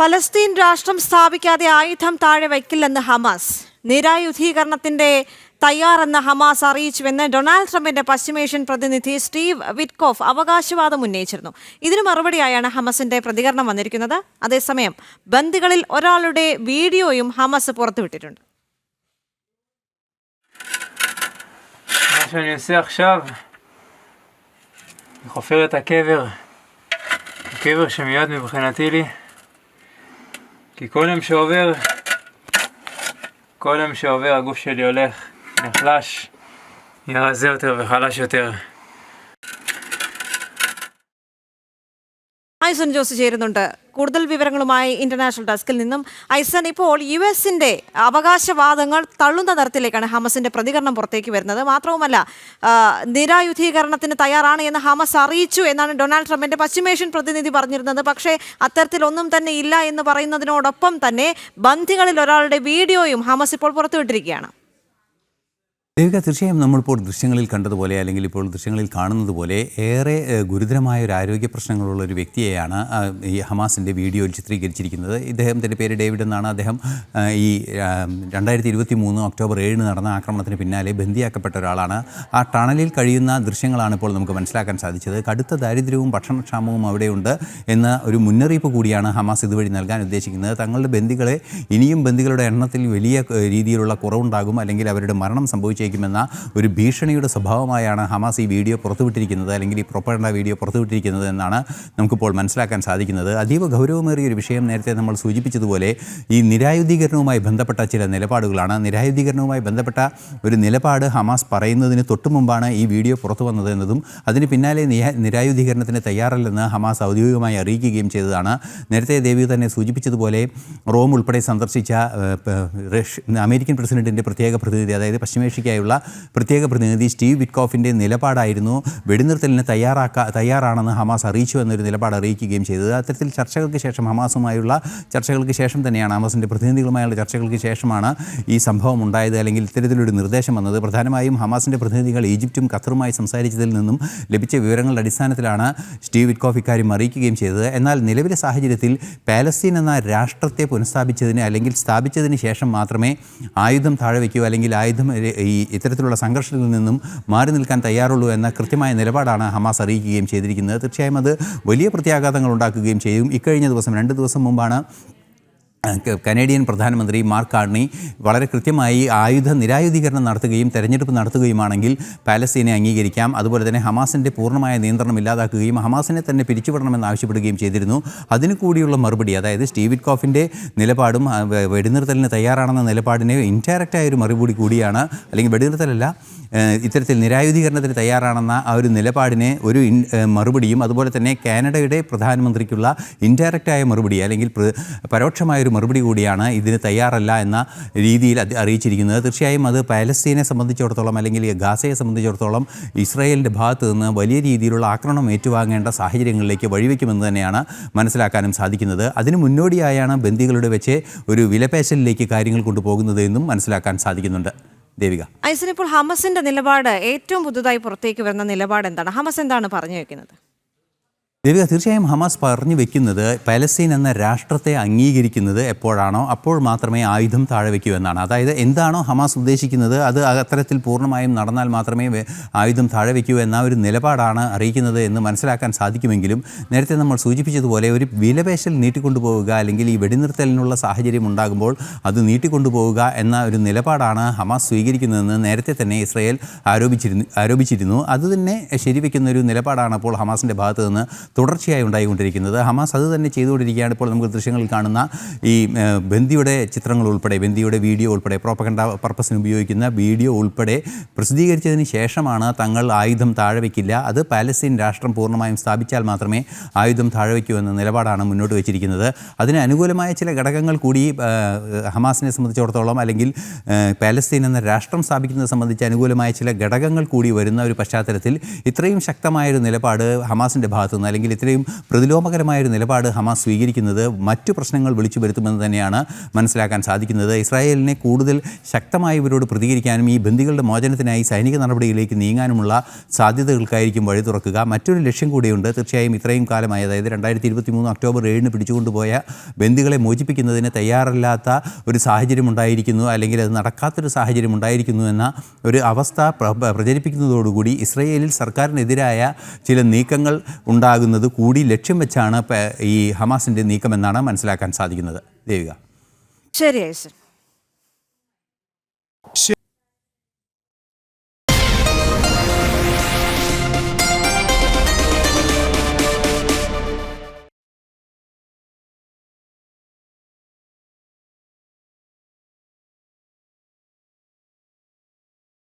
Palestine രാഷ്ട്രം സ്ഥാപിക്കാതെ ആയുധം താഴെ വയ്ക്കില്ലെന്ന് ഹമാസ്. നിരായുധീകരണത്തിന്റെ തയ്യാറെന്ന് ഹമാസ് അറിയിച്ചുവെന്ന് ഡൊണാൾഡ് ട്രംപിന്റെ പശ്ചിമേഷ്യൻ പ്രതിനിധി സ്റ്റീവ് വിറ്റ്കോഫ് അവകാശവാദം ഉന്നയിച്ചിരുന്നു. ഇതിനു മറുപടിയായാണ് ഹമാസിന്റെ പ്രതികരണം വന്നിരിക്കുന്നത്. അതേസമയം ബന്ദികളിൽ ഒരാളുടെ വീഡിയോയും ഹമാസ് പുറത്തുവിട്ടിട്ടുണ്ട്. שאני עושה עכשיו, אני חופר את הקבר שמיד מבחינתי לי, כי כל יום שעובר הגוף שלי הולך נחלש, נהיה רזה יותר וחלש יותר. ഐസൻ ജോസ് ചേരുന്നുണ്ട് കൂടുതൽ വിവരങ്ങളുമായി ഇന്റർനാഷണൽ ഡെസ്കിൽ നിന്നും. ഐസൻ, ഇപ്പോൾ US-ന്റെ അവകാശവാദങ്ങൾ തള്ളുന്ന തരത്തിലേക്കാണ് ഹമാസിന്റെ പ്രതികരണം പുറത്തേക്ക് വരുന്നത്. മാത്രവുമല്ല, നിരായുധീകരണത്തിന് തയ്യാറാണ് എന്ന് ഹമാസ് അറിയിച്ചു എന്നാണ് ഡൊണാൾഡ് ട്രംപിന്റെ പശ്ചിമേഷ്യൻ പ്രതിനിധി പറഞ്ഞിരുന്നത്. പക്ഷേ അത്തരത്തിലൊന്നും തന്നെ ഇല്ല എന്ന് പറയുന്നതിനോടൊപ്പം തന്നെ ബന്ദികളിൽ ഒരാളുടെ വീഡിയോയും ഹമാസ് ഇപ്പോൾ പുറത്തുവിട്ടിരിക്കുകയാണ്. ദേവിക, തീർച്ചയായും നമ്മളിപ്പോൾ ദൃശ്യങ്ങളിൽ കണ്ടതുപോലെ അല്ലെങ്കിൽ ഇപ്പോൾ ദൃശ്യങ്ങളിൽ കാണുന്നത് പോലെ ഏറെ ഗുരുതരമായ ഒരു ആരോഗ്യ പ്രശ്നങ്ങളുള്ള ഒരു വ്യക്തിയെയാണ് ഈ ഹമാസിൻ്റെ വീഡിയോയിൽ ചിത്രീകരിച്ചിരിക്കുന്നത്. ഇദ്ദേഹത്തിൻ്റെ പേര് ഡേവിഡ് എന്നാണ്. അദ്ദേഹം ഈ 2023 ഒക്ടോബർ 7 നടന്ന ആക്രമണത്തിന് പിന്നാലെ ബന്ദിയാക്കപ്പെട്ട ഒരാളാണ്. ആ ടണലിൽ കഴിയുന്ന ദൃശ്യങ്ങളാണ് ഇപ്പോൾ നമുക്ക് മനസ്സിലാക്കാൻ സാധിച്ചത്. കടുത്ത ദാരിദ്ര്യവും ഭക്ഷണക്ഷാമവും അവിടെയുണ്ട് എന്ന ഒരു മുന്നറിയിപ്പ് കൂടിയാണ് ഹമാസ് ഇതുവഴി നൽകാൻ ഉദ്ദേശിക്കുന്നത്. തങ്ങളുടെ ബന്ദികളെ ഇനിയും ബന്ദികളുടെ എണ്ണത്തിൽ വലിയ രീതിയിലുള്ള കുറവുണ്ടാകും, അല്ലെങ്കിൽ അവരുടെ മരണം സംഭവിച്ചേക്കുമെന്ന ഒരു ഭീഷണിയുടെ സ്വഭാവമായാണ് ഹമാസ് ഈ വീഡിയോ പുറത്തുവിട്ടിരിക്കുന്നത്, അല്ലെങ്കിൽ ഈ പ്രൊപ്പഗൻഡ വീഡിയോ പുറത്തുവിട്ടിരിക്കുന്നത് എന്നാണ് നമുക്കിപ്പോൾ മനസ്സിലാക്കാൻ സാധിക്കുന്നത്. അതീവ ഗൗരവമേറിയ ഒരു വിഷയം നേരത്തെ നമ്മൾ സൂചിപ്പിച്ചതുപോലെ ഈ നിരായുധീകരണവുമായി ബന്ധപ്പെട്ട ചില നിലപാടുകളാണ്. നിരായുധീകരണവുമായി ബന്ധപ്പെട്ട ഒരു നിലപാട് ഹമാസ് പറയുന്നതിന് തൊട്ടു മുമ്പാണ് ഈ വീഡിയോ പുറത്തു വന്നത് എന്നതും അതിന് പിന്നാലെ നിരായുധീകരണത്തിന് തയ്യാറല്ലെന്ന് ഹമാസ് ഔദ്യോഗികമായി അറിയിക്കുകയും ചെയ്തതാണ്. നേരത്തെ ദേവി തന്നെ സൂചിപ്പിച്ചതുപോലെ റോം ഉൾപ്പെടെ സന്ദർശിച്ച അമേരിക്കൻ പ്രസിഡന്റിൻ്റെ പ്രത്യേക പ്രതിനിധി, അതായത് പശ്ചിമേഷ്യയ്ക്കായുള്ള പ്രത്യേക പ്രതിനിധി സ്റ്റീവ് വിറ്റ്കോഫിൻ്റെ നിലപാടായിരുന്നു വെടിനിർത്തലിന് തയ്യാറാണെന്ന് ഹമാസ് അറിയിച്ചു എന്നൊരു നിലപാട് അറിയിക്കുകയും ചെയ്തത്. അത്തരത്തിൽ ചർച്ചകൾക്ക് ശേഷം, ഹമാസുമായുള്ള ചർച്ചകൾക്ക് ശേഷം തന്നെയാണ്, ഹമാസിൻ്റെ പ്രതിനിധികളുമായുള്ള ചർച്ചകൾക്ക് ശേഷമാണ് ഈ സംഭവം ഉണ്ടായത്, അല്ലെങ്കിൽ ഇത്തരത്തിലൊരു നിർദ്ദേശം വന്നത്. പ്രധാനമായും ഹമാസിൻ്റെ പ്രതിനിധികൾ ഈജിപ്തും ഖത്തറുമായി സംസാരിച്ചതിൽ നിന്നും ലഭിച്ച വിവരങ്ങളുടെ അടിസ്ഥാനത്തിലാണ് സ്റ്റീവ് വിറ്റ്കോഫ് ഇക്കാര്യം അറിയിക്കുകയും ചെയ്തത്. എന്നാൽ നിലവിലെ സാഹചര്യത്തിൽ പാലസ്തീൻ എന്ന രാഷ്ട്രത്തെ പുനഃസ്ഥാപിച്ചതിന് അല്ലെങ്കിൽ സ്ഥാപിച്ചതിന് ശേഷം മാത്രമേ ആയുധം താഴെ വയ്ക്കുകയോ അല്ലെങ്കിൽ ആയുധം ഈ ഇത്തരത്തിലുള്ള സംഘർഷത്തിൽ നിന്നും മാറി നിൽക്കാൻ തയ്യാറുള്ളൂ എന്ന കൃത്യമായ നിലപാടാണ് ഹമാസ് അറിയിക്കുകയും ചെയ്തിരിക്കുന്നത്. തീർച്ചയായും അത് വലിയ പ്രത്യാഘാതങ്ങൾ ഉണ്ടാക്കുകയും ചെയ്യും. ഇക്കഴിഞ്ഞ ദിവസം 2 ദിവസം മുമ്പാണ് കനേഡിയൻ പ്രധാനമന്ത്രി മാർക്ക് കാർണി വളരെ കൃത്യമായി നിരായുധീകരണം നടത്തുകയും തെരഞ്ഞെടുപ്പ് നടത്തുകയുമാണെങ്കിൽ പാലസ്തീനെ അംഗീകരിക്കാം, അതുപോലെ തന്നെ ഹമാസിൻ്റെ പൂർണ്ണമായ നിയന്ത്രണം ഇല്ലാതാക്കുകയും ഹമാസിനെ തന്നെ പിരിച്ചുവിടണമെന്ന് ആവശ്യപ്പെടുകയും ചെയ്തിരുന്നു. അതിനു കൂടിയുള്ള മറുപടി, അതായത് സ്റ്റീവ് വിറ്റ്കോഫിൻ്റെ നിലപാടും വെടിനിർത്തലിന് തയ്യാറാണെന്ന നിലപാടിനെ ഇൻഡയറക്റ്റായ ഒരു മറുപടി കൂടിയാണ്, അല്ലെങ്കിൽ വെടിനിർത്തലല്ല, ഇത്തരത്തിൽ നിരായുധീകരണത്തിന് തയ്യാറാണെന്ന ആ ഒരു നിലപാടിനെ ഒരു മറുപടിയും, അതുപോലെ തന്നെ കാനഡയുടെ പ്രധാനമന്ത്രിക്കുള്ള ഇൻഡയറക്റ്റായ മറുപടി, അല്ലെങ്കിൽ പരോക്ഷമായൊരു മറുപടി കൂടിയാണ് ഇതിന് തയ്യാറല്ല എന്ന രീതിയിൽ അറിയിച്ചിരിക്കുന്നത്. തീർച്ചയായും അത് പാലസ്തീനെ സംബന്ധിച്ചിടത്തോളം, അല്ലെങ്കിൽ ഗാസയെ സംബന്ധിച്ചിടത്തോളം ഇസ്രായേലിൻ്റെ ഭാഗത്ത് നിന്ന് വലിയ രീതിയിലുള്ള ആക്രമണം ഏറ്റുവാങ്ങേണ്ട സാഹചര്യങ്ങളിലേക്ക് വഴിവെക്കുമെന്ന് തന്നെയാണ് മനസ്സിലാക്കാനും സാധിക്കുന്നത്. അതിന് മുന്നോടിയായാണ് ബന്ദികളുടെ വെച്ച് ഒരു വിലപേശലിലേക്ക് കാര്യങ്ങൾ കൊണ്ടുപോകുന്നത് എന്നും മനസ്സിലാക്കാൻ സാധിക്കുന്നുണ്ട്. ദേവിക, ഐസൻ, ഇപ്പോൾ ഹമാസിന്റെ നിലപാട്, ഏറ്റവും പുതുതായി പുറത്തേക്ക് വരുന്ന നിലപാട് എന്താണ്? ഹമാസ് എന്താണ് പറഞ്ഞു വെക്കുന്നത്? ദേവിക, തീർച്ചയായും ഹമാസ് പറഞ്ഞു വെക്കുന്നത് പാലസ്തീൻ എന്ന രാഷ്ട്രത്തെ അംഗീകരിക്കുന്നത് എപ്പോഴാണോ അപ്പോൾ മാത്രമേ ആയുധം താഴെ വയ്ക്കൂ എന്നാണ്. അതായത് എന്താണോ ഹമാസ് ഉദ്ദേശിക്കുന്നത് അത് അത്തരത്തിൽ പൂർണ്ണമായും നടന്നാൽ മാത്രമേ ആയുധം താഴെ വയ്ക്കൂ എന്ന ഒരു നിലപാടാണ് അറിയിക്കുന്നത് എന്ന് മനസ്സിലാക്കാൻ സാധിക്കുമെങ്കിലും, നേരത്തെ നമ്മൾ സൂചിപ്പിച്ചതുപോലെ ഒരു വിലപേശൽ നീട്ടിക്കൊണ്ടുപോവുക, അല്ലെങ്കിൽ ഈ വെടിനിർത്തലിനുള്ള സാഹചര്യം ഉണ്ടാകുമ്പോൾ അത് നീട്ടിക്കൊണ്ടുപോവുക എന്ന ഒരു നിലപാടാണ് ഹമാസ് സ്വീകരിക്കുന്നതെന്ന് നേരത്തെ തന്നെ ഇസ്രായേൽ ആരോപിച്ചിരുന്നു. അതുതന്നെ ശരിവെക്കുന്ന ഒരു നിലപാടാണ് അപ്പോൾ ഹമാസിൻ്റെ ഭാഗത്ത് നിന്ന് തുടർച്ചയായി ഉണ്ടായിക്കൊണ്ടിരിക്കുന്നത്. ഹമാസ് അത് തന്നെ ചെയ്തുകൊണ്ടിരിക്കുകയാണ്. ഇപ്പോൾ നമുക്ക് ദൃശ്യങ്ങളിൽ കാണുന്ന ഈ ബന്ദിയുടെ ചിത്രങ്ങൾ ഉൾപ്പെടെ, ബന്ദിയുടെ വീഡിയോ ഉൾപ്പെടെ, പ്രോപ്പഗൻഡ പർപ്പസിന് ഉപയോഗിക്കുന്ന വീഡിയോ ഉൾപ്പെടെ പ്രസിദ്ധീകരിച്ചതിന് ശേഷമാണ് തങ്ങൾ ആയുധം താഴെ വയ്ക്കില്ല, അത് പാലസ്തീൻ രാഷ്ട്രം പൂർണ്ണമായും സ്ഥാപിച്ചാൽ മാത്രമേ ആയുധം താഴെ വയ്ക്കൂ എന്ന നിലപാടാണ് മുന്നോട്ട് വെച്ചിരിക്കുന്നത്. അതിന് അനുകൂലമായ ചില ഘടകങ്ങൾ കൂടി ഹമാസിനെ സംബന്ധിച്ചിടത്തോളം, അല്ലെങ്കിൽ പാലസ്തീൻ എന്ന രാഷ്ട്രം സ്ഥാപിക്കുന്നത് സംബന്ധിച്ച് അനുകൂലമായ ചില ഘടകങ്ങൾ കൂടി വരുന്ന ഒരു പശ്ചാത്തലത്തിൽ ഇത്രയും ശക്തമായൊരു നിലപാട് ഹമാസിൻ്റെ ഭാഗത്തുനിന്ന്, അല്ലെങ്കിൽ അല്ലെങ്കിൽ ഇത്രയും പ്രതിലോമകരമായൊരു നിലപാട് ഹമാസ് സ്വീകരിക്കുന്നത് മറ്റു പ്രശ്നങ്ങൾ വിളിച്ചു വരുത്തുമെന്ന് തന്നെയാണ് മനസ്സിലാക്കാൻ സാധിക്കുന്നത്. ഇസ്രായേലിനെ കൂടുതൽ ശക്തമായി ഇവരോട് പ്രതികരിക്കാനും ഈ ബന്ദികളുടെ മോചനത്തിനായി സൈനിക നടപടിയിലേക്ക് നീങ്ങാനുമുള്ള സാധ്യതകൾക്കായിരിക്കും വഴി തുറക്കുക. മറ്റൊരു ലക്ഷ്യം കൂടിയുണ്ട്. തീർച്ചയായും ഇത്രയും കാലമായി, അതായത് 2023 ഒക്ടോബർ 7 പിടിച്ചുകൊണ്ടുപോയ ബന്ദികളെ മോചിപ്പിക്കുന്നതിന് തയ്യാറല്ലാത്ത ഒരു സാഹചര്യം ഉണ്ടായിരിക്കുന്നു, അല്ലെങ്കിൽ അത് നടക്കാത്തൊരു സാഹചര്യം ഉണ്ടായിരിക്കുന്നു എന്ന ഒരു അവസ്ഥ പ്രചരിപ്പിക്കുന്നതോടുകൂടി ഇസ്രയേലിൽ സർക്കാരിനെതിരായ ചില നീക്കങ്ങൾ ഉണ്ടാകുന്നത് കൂടി ലക്ഷ്യം വെച്ചാണ് ഈ ഹമാസിൻ്റെ നീക്കമെന്നാണ് മനസ്സിലാക്കാൻ സാധിക്കുന്നത്. ദേവിക. ശരി ഐസൻ.